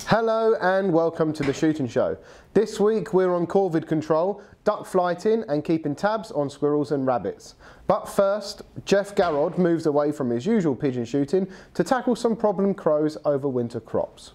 Hello and welcome to the Shooting Show. This week we're on corvid control, duck flighting and keeping tabs on squirrels and rabbits. But first, Geoff Garrod moves away from his usual pigeon shooting to tackle some problem crows over winter crops.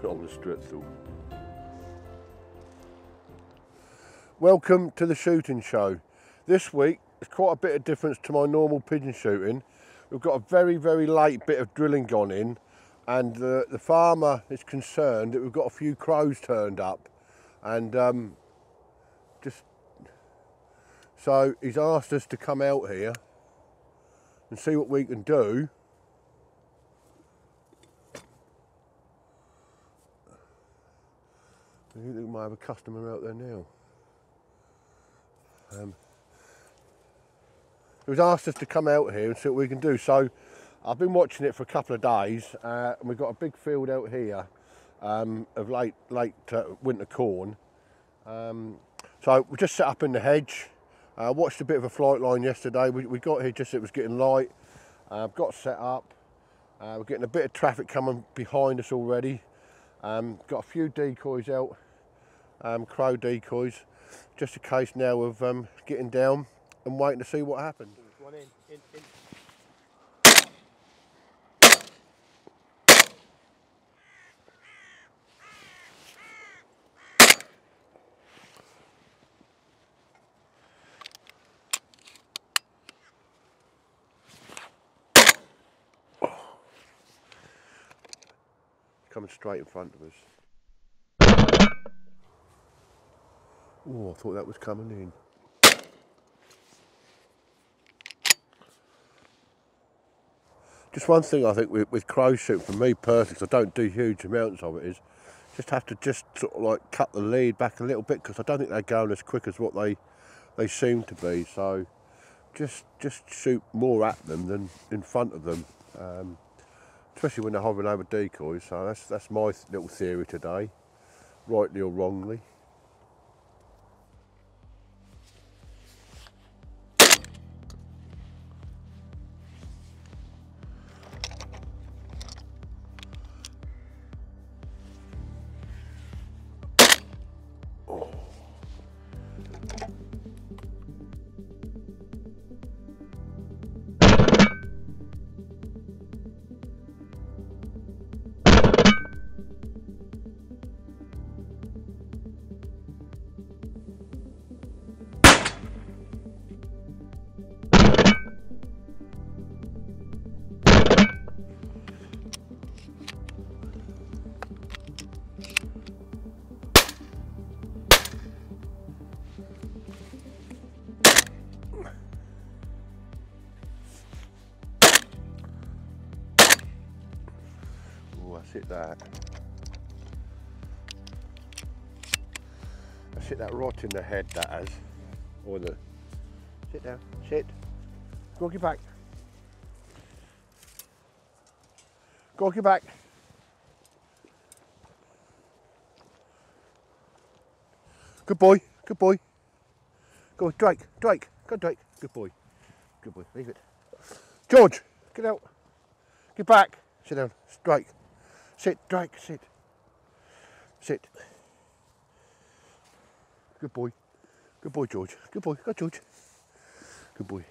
On the Stritzel. Welcome to the Shooting Show. This week there's quite a bit of difference to my normal pigeon shooting. We've got a very late bit of drilling gone in, and the farmer is concerned that we've got a few crows turned up, and so he's asked us to come out here and see what we can do. I think we might have a customer out there now. He was asked us to come out here and see what we can do. So I've been watching it for a couple of days, and we've got a big field out here of late winter corn. So we just set up in the hedge. Watched a bit of a flight line yesterday. We got here just as it was getting light. Got set up. We're getting a bit of traffic coming behind us already. Got a few decoys out, crow decoys, just a case now of getting down and waiting to see what happens. One in. Coming straight in front of us. Oh, I thought that was coming in. Just one thing I think with crow shooting, for me personally, because I don't do huge amounts of it, is just have to sort of like cut the lead back a little bit, because I don't think they're going as quick as what they seem to be. So just shoot more at them than in front of them. Especially when they're hovering over decoys. So that's my little theory today, rightly or wrongly. Hit that. That's hit that right in the head, that has. Or the. Sit down. Sit. Go on, get back. Go on, get back. Good boy, good boy. Go on, Drake, Drake, go on, Drake. Good boy, leave it. George, get out. Get back. Sit down, Drake. Sit, Drake, sit. Sit. Good boy, George. Good boy, go George. Good boy.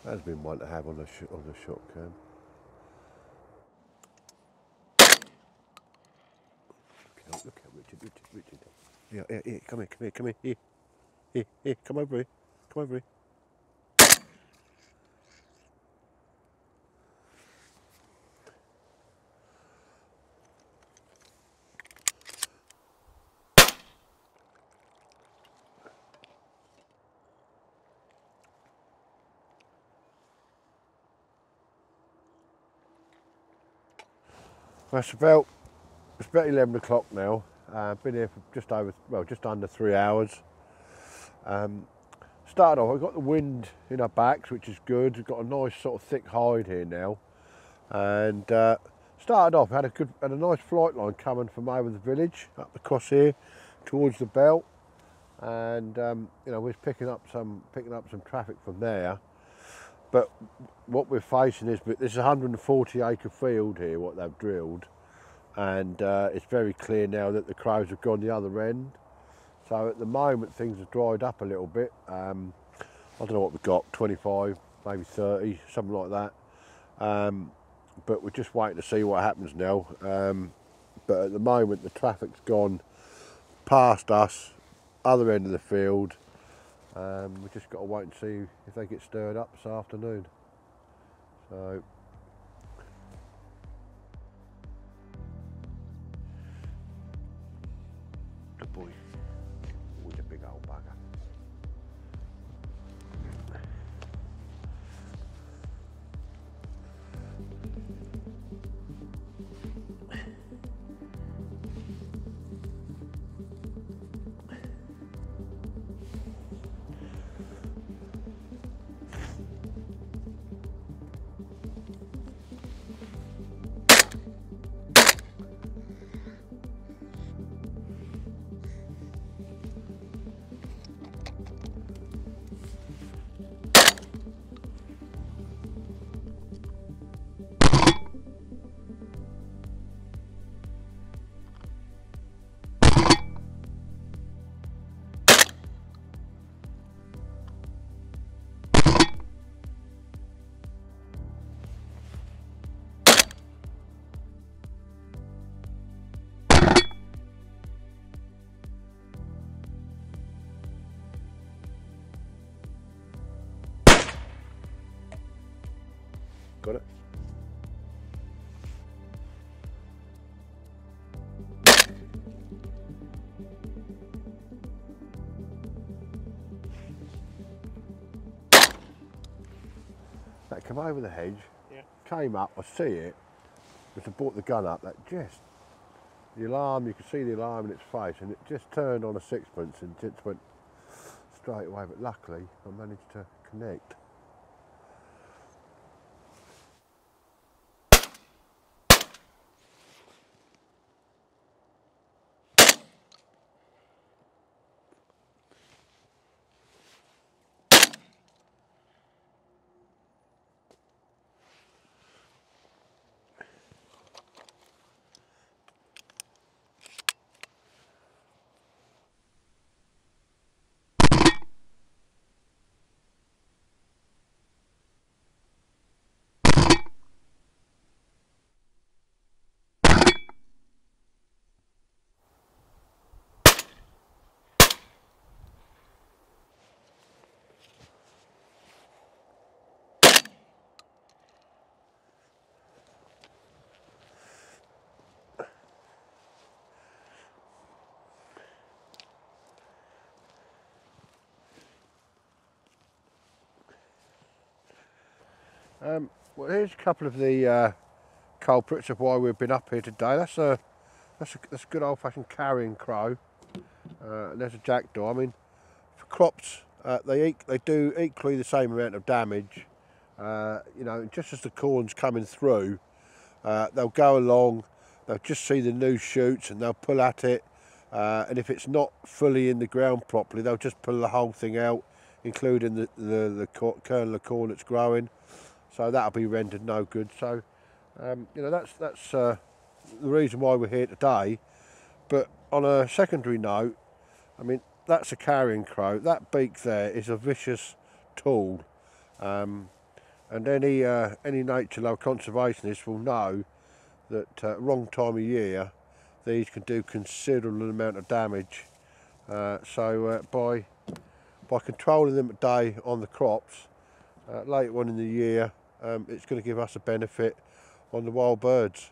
That's been one to have on the shot cam. Look out, Richard. Yeah, come here. Here, come over here. It's about 11 o'clock now. Been here for just under 3 hours. Started off, I've got the wind in our backs, which is good. We've got a nice sort of thick hide here now. And started off, had a nice flight line coming from over the village, up across here, towards the belt. And you know, we're picking up some traffic from there. But what we're facing is, this is a 140 acre field here, what they've drilled. And it's very clear now that the crows have gone the other end. So at the moment things have dried up a little bit. I don't know what we've got, 25, maybe 30, something like that. But we're just waiting to see what happens now. But at the moment the traffic's gone past us, other end of the field. We've just got to wait and see if they get stirred up this afternoon. So. Good boy. Oh, he's a big old bugger. Got it? That came over the hedge, yeah. Came up, I see it, just I brought the gun up, the alarm, you could see the alarm in its face, and it just turned on a sixpence and just went straight away, but luckily I managed to connect. Well, here's a couple of the culprits of why we've been up here today. That's a good old-fashioned carrion crow. There's a jackdaw. I mean, for crops, they do equally the same amount of damage. You know, just as the corn's coming through, they'll go along, they'll just see the new shoots and they'll pull at it. And if it's not fully in the ground properly, they'll just pull the whole thing out, including the kernel of corn that's growing. So that'll be rendered no good. So, you know, that's the reason why we're here today. But on a secondary note, I mean, that's a carrion crow. That beak there is a vicious tool. And any nature love conservationist will know that wrong time of year, these can do considerable amount of damage. So by controlling them at day on the crops, later on in the year, it's going to give us a benefit on the wild birds.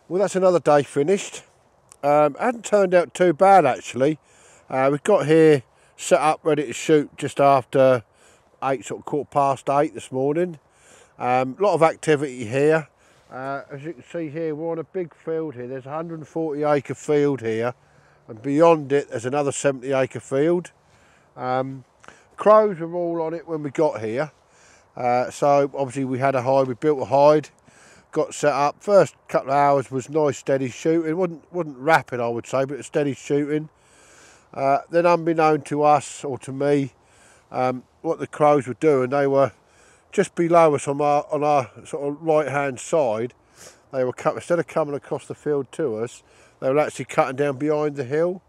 Well, that's another day finished. Hadn't turned out too bad actually. We've got here set up ready to shoot just after 8, sort of 8:15 this morning. Lot of activity here. As you can see here, we're on a big field here. There's a 140-acre field here, and beyond it there's another 70-acre field. Crows were all on it when we got here. So obviously we had a hide, we built a hide, got set up. First couple of hours was nice steady shooting. Wasn't rapid, I would say, but steady shooting. Then unbeknown to us, or to me, what the crows were doing, they were just below us on our sort of right hand side. They were instead of coming across the field to us, they were actually cutting down behind the hill,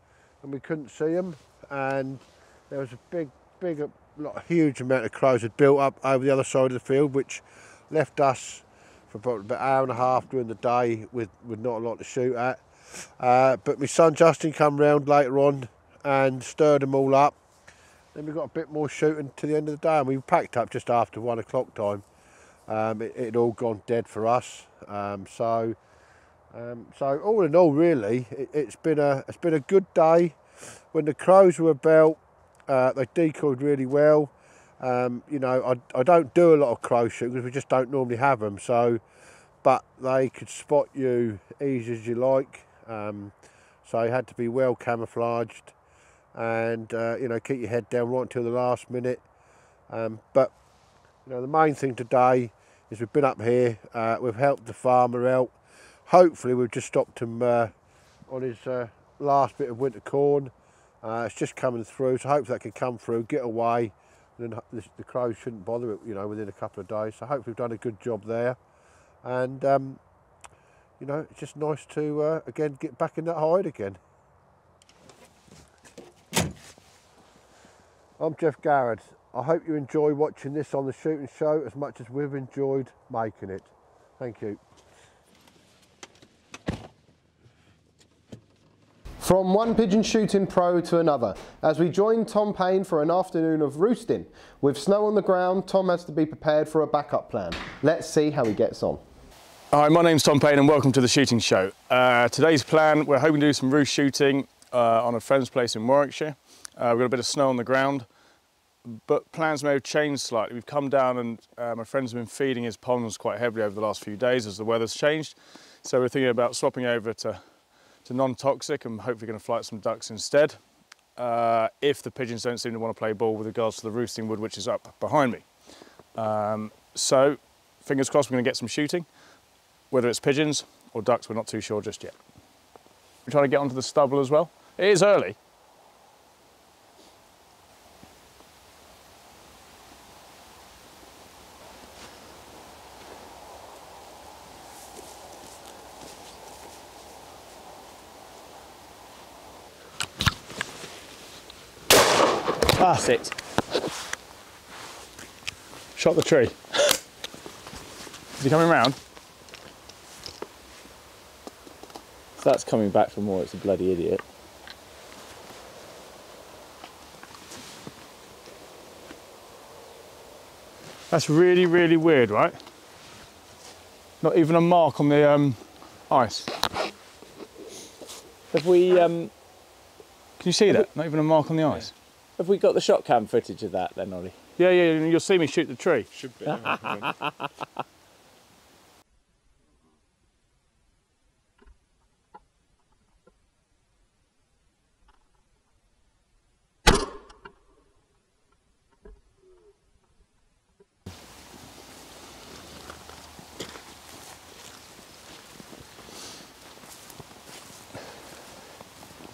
and we couldn't see them. And there was a huge amount of crows had built up over the other side of the field, which left us for about an hour and a half during the day with not a lot to shoot at. But my son Justin come round later on and stirred them all up. Then we got a bit more shooting to the end of the day, and we packed up just after 1 o'clock time. It had all gone dead for us. So all in all, really, it's been a good day. When the crows were about, they decoyed really well. You know, I don't do a lot of crow shooting because we just don't normally have them. So, but they could spot you easy as you like. So you had to be well camouflaged, and you know, keep your head down right until the last minute. But you know, the main thing today is we've been up here. We've helped the farmer out. Hopefully, we've just stopped him on his last bit of winter corn. It's just coming through, so hopefully that can come through, get away, and then the crows shouldn't bother it, you know, within a couple of days. So hopefully we've done a good job there. And you know, it's just nice to again get back in that hide again. I'm Geoff Garrod. I hope you enjoy watching this on the shooting show as much as we've enjoyed making it. Thank you. From one pigeon shooting pro to another, as we join Tom Payne for an afternoon of roosting. With snow on the ground, Tom has to be prepared for a backup plan. Let's see how he gets on. Hi, my name's Tom Payne and welcome to the shooting show. Today's plan, we're hoping to do some roost shooting on a friend's place in Warwickshire. We've got a bit of snow on the ground, but plans may have changed slightly. We've come down and my friend's been feeding his ponds quite heavily over the last few days as the weather's changed. So we're thinking about swapping over to non-toxic and hopefully going to fly some ducks instead. If the pigeons don't seem to want to play ball with regards to the roosting wood, which is up behind me. So fingers crossed we're going to get some shooting. Whether it's pigeons or ducks, we're not too sure just yet. We're trying to get onto the stubble as well. It is early. That's it. Shot the tree. Is he coming round? that's coming back for more, it's a bloody idiot. That's really, really weird, right? Not even a mark on the ice. Have we Can you see that? Not even a mark on the ice. have we got the shot cam footage of that then, Ollie? Yeah, yeah, you'll see me shoot the tree. Should be.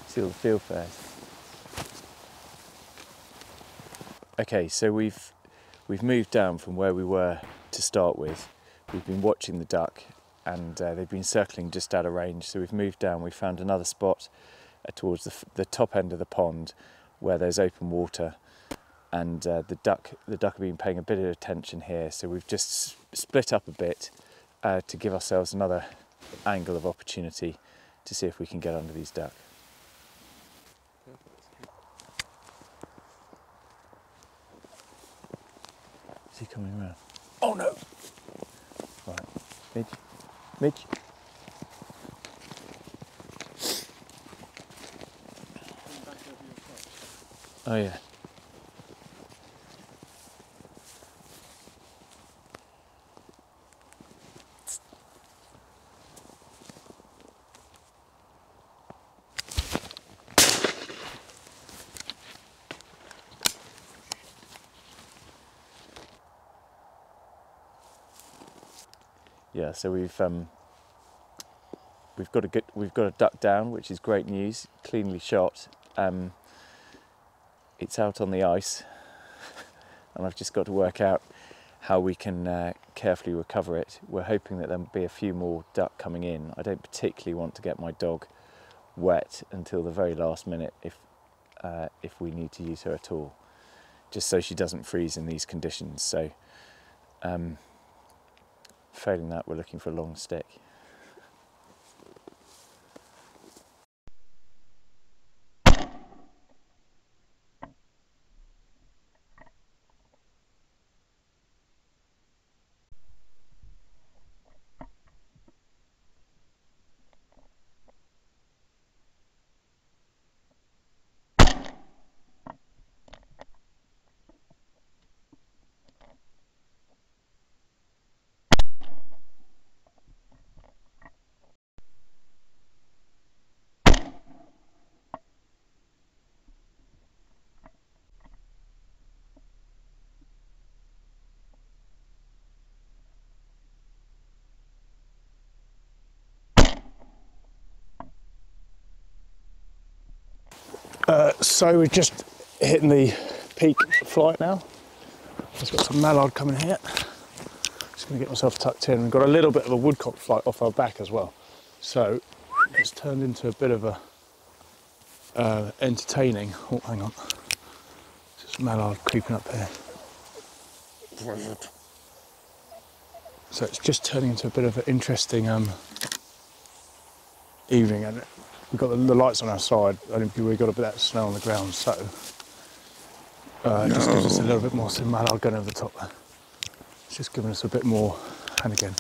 See all the field fares. Okay, so we've moved down from where we were to start with. We've been watching the duck and they've been circling just out of range. So we've moved down, we found another spot towards the top end of the pond where there's open water, and the duck have been paying a bit of attention here. So we've just split up a bit to give ourselves another angle of opportunity to see if we can get under these duck. Is he coming around? Oh no! Right, Midge. Oh yeah. Yeah, so we've got a duck down, which is great news. Cleanly shot. It's out on the ice, and I've just got to work out how we can carefully recover it. We're hoping that there'll be a few more duck coming in. I don't particularly want to get my dog wet until the very last minute if we need to use her at all, just so she doesn't freeze in these conditions. So. Failing that, we're looking for a long stick. So we're just hitting the peak flight now. Just got some mallard coming here. Just going to get myself tucked in. We've got a little bit of a woodcock flight off our back as well. So it's turned into a bit of a entertaining. Oh, hang on. Just mallard creeping up here. So it's just turning into a bit of an interesting evening, and we've got the lights on our side. We've got a bit of snow on the ground, so it just gives us a little bit more. So mallard going over the top there. It's just giving us a bit more, and again,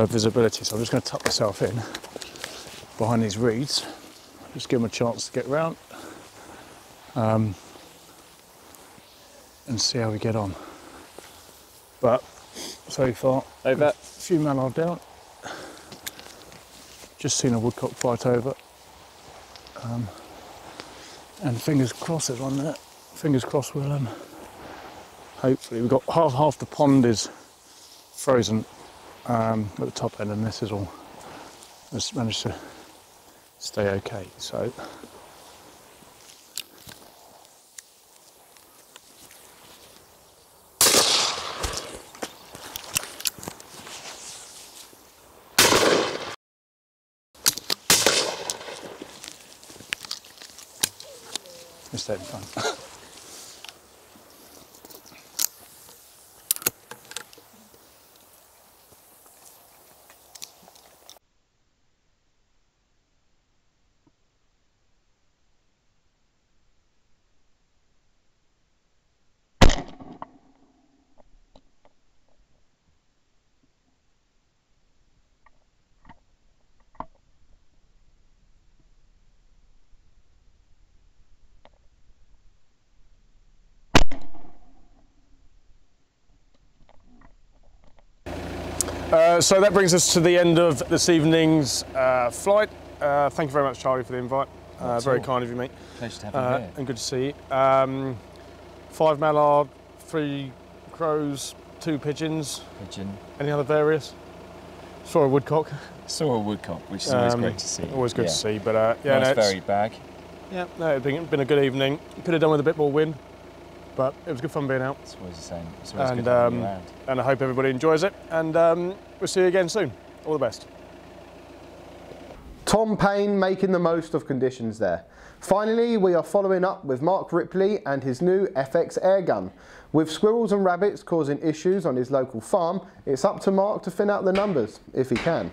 visibility. So I'm just going to tuck myself in behind these reeds, just give them a chance to get round, and see how we get on. But so far, Over. A few mallard down. Just seen a woodcock flight over. And fingers crossed there's one there. Fingers crossed we'll hopefully, we've got half the pond is frozen at the top end, and this is all just managed to stay okay. So it's having fun. So that brings us to the end of this evening's flight. Thank you very much, Charlie, for the invite. Very kind of you, mate. Pleasure to have you here. And good to see you. 5 mallard, 3 crows, 2 pigeons. Pigeon. Any other various? Saw a woodcock. Saw a woodcock, which is always great to see. Always good to see, but yeah, nice varied bag. Yeah, no, it's been a good evening. Could have done with a bit more wind, but it was good fun being out. It's always the same. It's always good having you around. And I hope everybody enjoys it. And we'll see you again soon. All the best. Tom Payne making the most of conditions there. Finally, we are following up with Mark Ripley and his new FX airgun. With squirrels and rabbits causing issues on his local farm, it's up to Mark to thin out the numbers, if he can.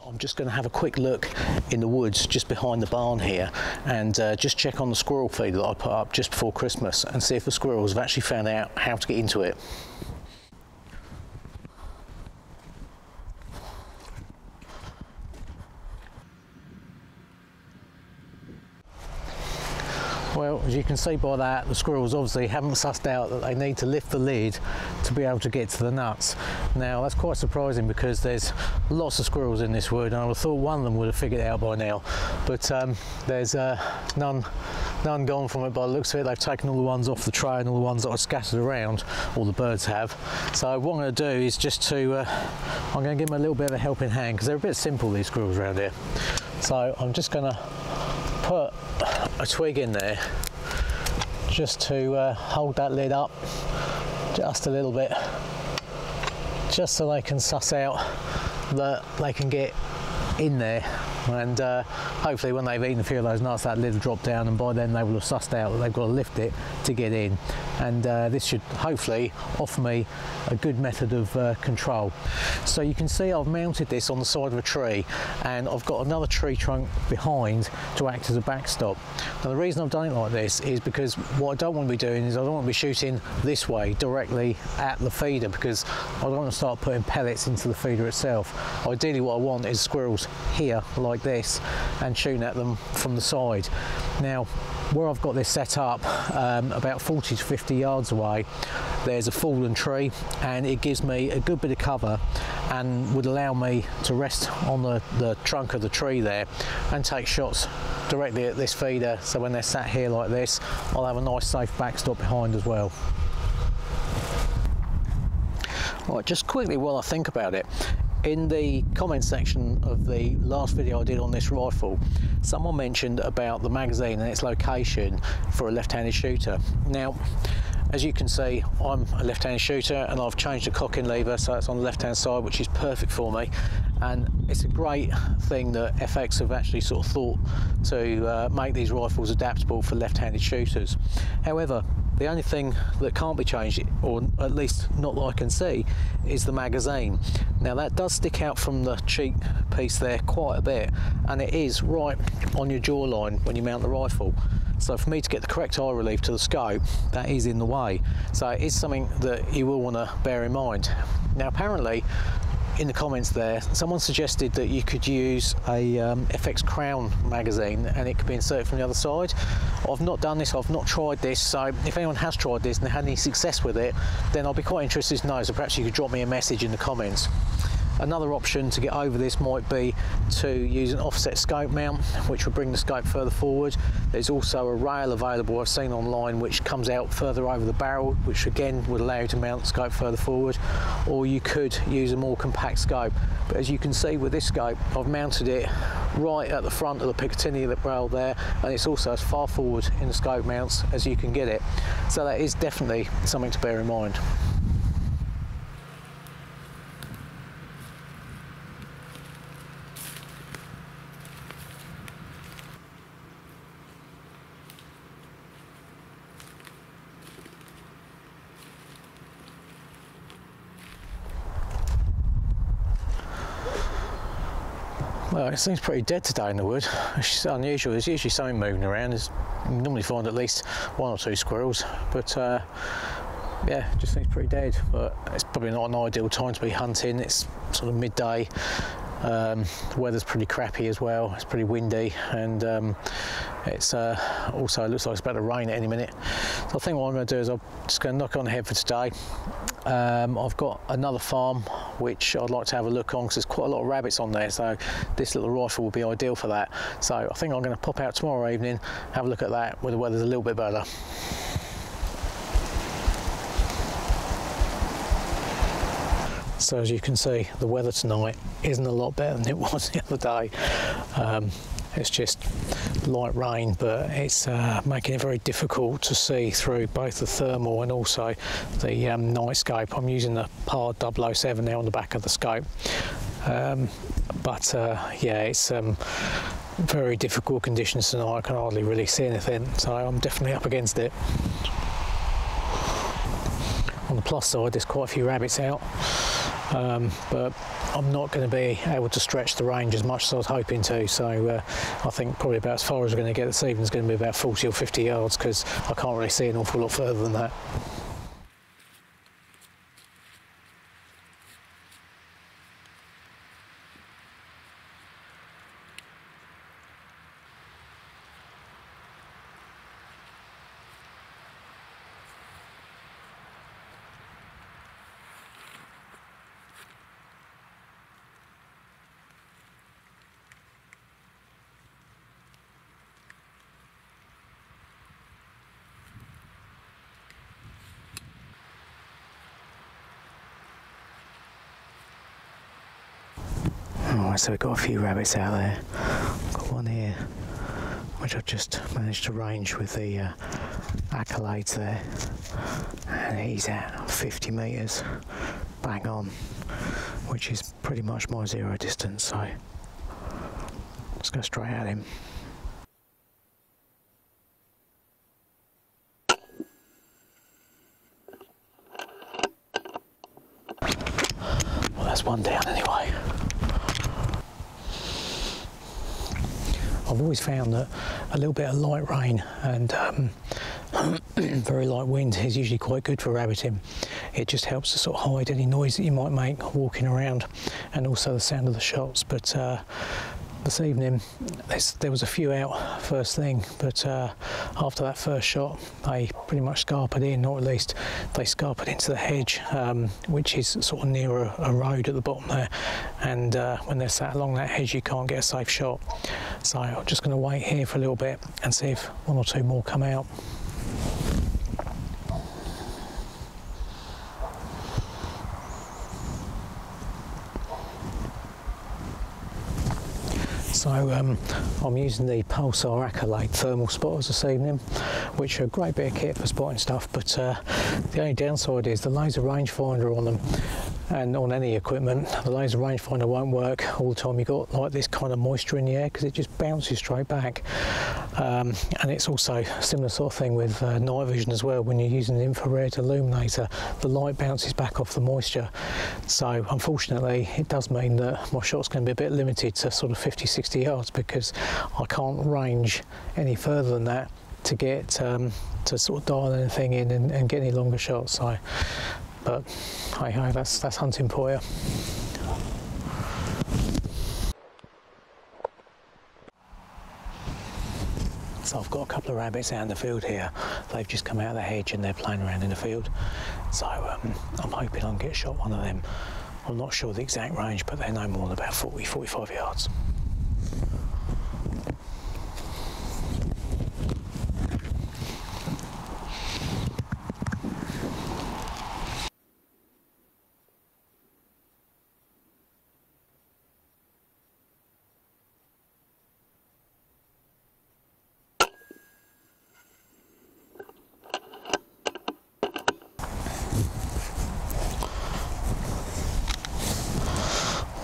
I'm just going to have a quick look in the woods just behind the barn here and just check on the squirrel feeder that I put up just before Christmas and see if the squirrels have actually found out how to get into it. Well, as you can see by that, the squirrels obviously haven't sussed out that they need to lift the lid to be able to get to the nuts. Now, that's quite surprising because there's lots of squirrels in this wood, and I would have thought one of them would have figured it out by now. But there's none gone from it by the looks of it. They've taken all the ones off the tray and all the ones that are scattered around, all the birds have. So what I'm going to do is just to, I'm going to give them a little bit of a helping hand because they're a bit simple, these squirrels around here. So I'm just going to put a twig in there just to hold that lid up just a little bit, just so they can suss out that they can get in there, and hopefully when they've eaten a few of those nuts that lid will drop down, and by then they will have sussed out that they've got to lift it to get in, and this should hopefully offer me a good method of control. So you can see I've mounted this on the side of a tree, and I've got another tree trunk behind to act as a backstop. Now the reason I've done it like this is because what I don't want to be doing is I don't want to be shooting this way directly at the feeder, because I don't want to start putting pellets into the feeder itself. Ideally what I want is squirrels here like this and shooting at them from the side. Now where I've got this set up, about 40 to 50 yards away, there's a fallen tree, and it gives me a good bit of cover and would allow me to rest on the trunk of the tree there and take shots directly at this feeder, so when they're sat here like this I'll have a nice safe backstop behind as well. Right, just quickly while I think about it, in the comment section of the last video I did on this rifle, someone mentioned about the magazine and its location for a left-handed shooter. Now, as you can see, I'm a left-handed shooter and I've changed the cocking lever so it's on the left-hand side, which is perfect for me. And it's a great thing that FX have actually sort of thought to make these rifles adaptable for left-handed shooters. However, the only thing that can't be changed, or at least not that I can see, is the magazine. Now that does stick out from the cheek piece there quite a bit, and it is right on your jawline when you mount the rifle. So for me to get the correct eye relief to the scope, that is in the way. So it is something that you will want to bear in mind. Now apparently, in the comments there, someone suggested that you could use a FX Crown magazine and it could be inserted from the other side. I've not done this, I've not tried this, so if anyone has tried this and had any success with it, then I'll be quite interested to know, so perhaps you could drop me a message in the comments. Another option to get over this might be to use an offset scope mount, which will bring the scope further forward. There's also a rail available I've seen online which comes out further over the barrel, which again would allow you to mount the scope further forward, or you could use a more compact scope. But as you can see with this scope, I've mounted it right at the front of the Picatinny rail there, and it's also as far forward in the scope mounts as you can get it. So that is definitely something to bear in mind. Well, it seems pretty dead today in the wood, which is unusual. There's usually something moving around. You normally find at least 1 or 2 squirrels, but yeah, it just seems pretty dead. But it's probably not an ideal time to be hunting. It's sort of midday, The weather's pretty crappy as well. It's pretty windy, and it's also looks like it's about to rain at any minute. So I think what I'm going to do is I'm just going to knock on ahead for today. I've got another farm which I'd like to have a look on because there's quite a lot of rabbits on there, so this little rifle will be ideal for that. So I think I'm going to pop out tomorrow evening, have a look at that where the weather's a little bit better. So as you can see, the weather tonight isn't a lot better than it was the other day. It's just light rain, but it's making it very difficult to see through both the thermal and also the night scope. I'm using the PARD 007 now on the back of the scope. Yeah, it's very difficult conditions tonight. I can hardly really see anything, so I'm definitely up against it. On the plus side, there's quite a few rabbits out. But I'm not going to be able to stretch the range as much as I was hoping to, so I think probably about as far as we're going to get this evening is going to be about 40 or 50 yards because I can't really see an awful lot further than that. Alright, so we've got a few rabbits out there. Got one here, which I've just managed to range with the accolades there. And he's at 50 metres, bang on, which is pretty much my zero distance, so let's go straight at him. Well, that's one down anyway. I've always found that a little bit of light rain and very light wind is usually quite good for rabbiting. It just helps to sort of hide any noise that you might make walking around and also the sound of the shots. But this evening there was a few out first thing, but after that first shot they pretty much scarpered in, or at least they scarpered into the hedge, which is sort of near a road at the bottom there, and when they're sat along that hedge you can't get a safe shot. So I'm just going to wait here for a little bit and see if one or two more come out. So I'm using the Pulsar Accolade thermal spotters this evening, which are a great bit of kit for spotting stuff, but the only downside is the laser rangefinder on them, and on any equipment, the laser rangefinder won't work all the time. You've got like this kind of moisture in the air because it just bounces straight back. And it's also a similar sort of thing with night vision as well. When you're using an infrared illuminator, the light bounces back off the moisture. So unfortunately, it does mean that my shot's going to be a bit limited to sort of 50-60 yards because I can't range any further than that to get to sort of dial anything in and get any longer shots. So, but hey, that's hunting for you. So I've got a couple of rabbits out in the field here. They've just come out of the hedge and they're playing around in the field. So I'm hoping I can get a shot one of them. I'm not sure the exact range, but they're no more than about 40-45 yards.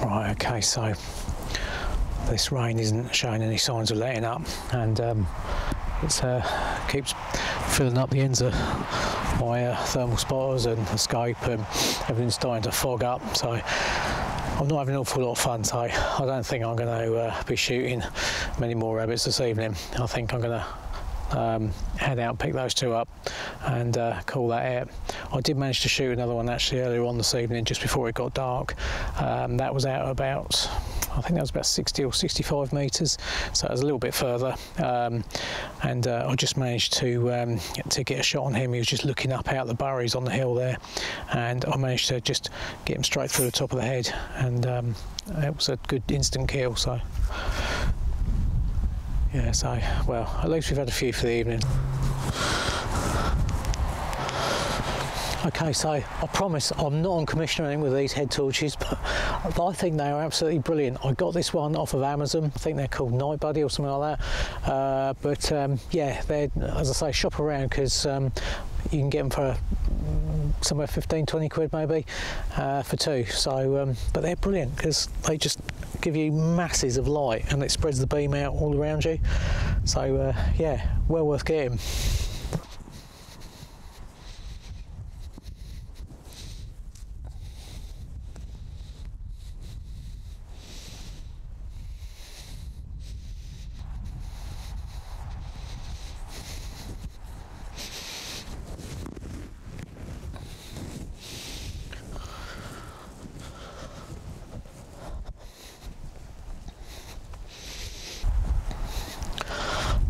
Right, okay, so this rain isn't showing any signs of letting up, and it keeps filling up the ends of my thermal spotters and the scope, and everything's starting to fog up, so I'm not having an awful lot of fun. So I don't think I'm going to be shooting many more rabbits this evening. I think I'm going to head out and pick those two up and call that out. I did manage to shoot another one actually earlier on this evening just before it got dark. That was out about I think that was about 60 or 65 metres, so it was a little bit further. And I just managed to get a shot on him. He was just looking up out the burrows on the hill there, and I managed to just get him straight through the top of the head, and it was a good instant kill. So yeah, so well, at least we've had a few for the evening. Okay, so I promise I'm not on commission or anything with these head torches, but I think they are absolutely brilliant. I got this one off of Amazon. I think they're called Night Buddy or something like that. Yeah, they're, as I say, shop around, because you can get them for somewhere 15-20 quid maybe for two. So but they're brilliant because they just give you masses of light and it spreads the beam out all around you. So yeah, well worth getting.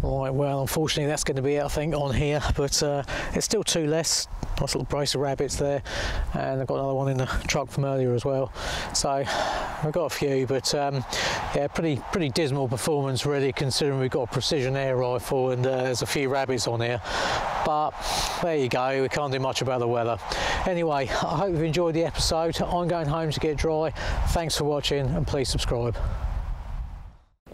Right, well, unfortunately that's going to be it, I think, on here, but it's still two less. Nice little brace of rabbits there, and I've got another one in the truck from earlier as well. So I've got a few, but yeah, pretty dismal performance really, considering we've got a precision air rifle and there's a few rabbits on here. But there you go, we can't do much about the weather. Anyway, I hope you've enjoyed the episode. I'm going home to get dry. Thanks for watching, and please subscribe.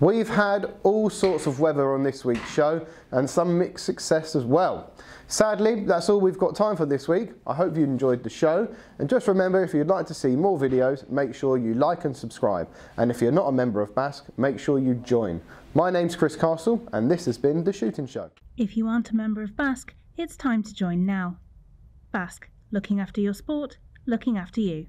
We've had all sorts of weather on this week's show, and some mixed success as well. Sadly, that's all we've got time for this week. I hope you enjoyed the show, and just remember, if you'd like to see more videos, make sure you like and subscribe. And if you're not a member of Basque, make sure you join. My name's Chris Castle, and this has been The Shooting Show. If you aren't a member of Basque, it's time to join now. Basque, looking after your sport, looking after you.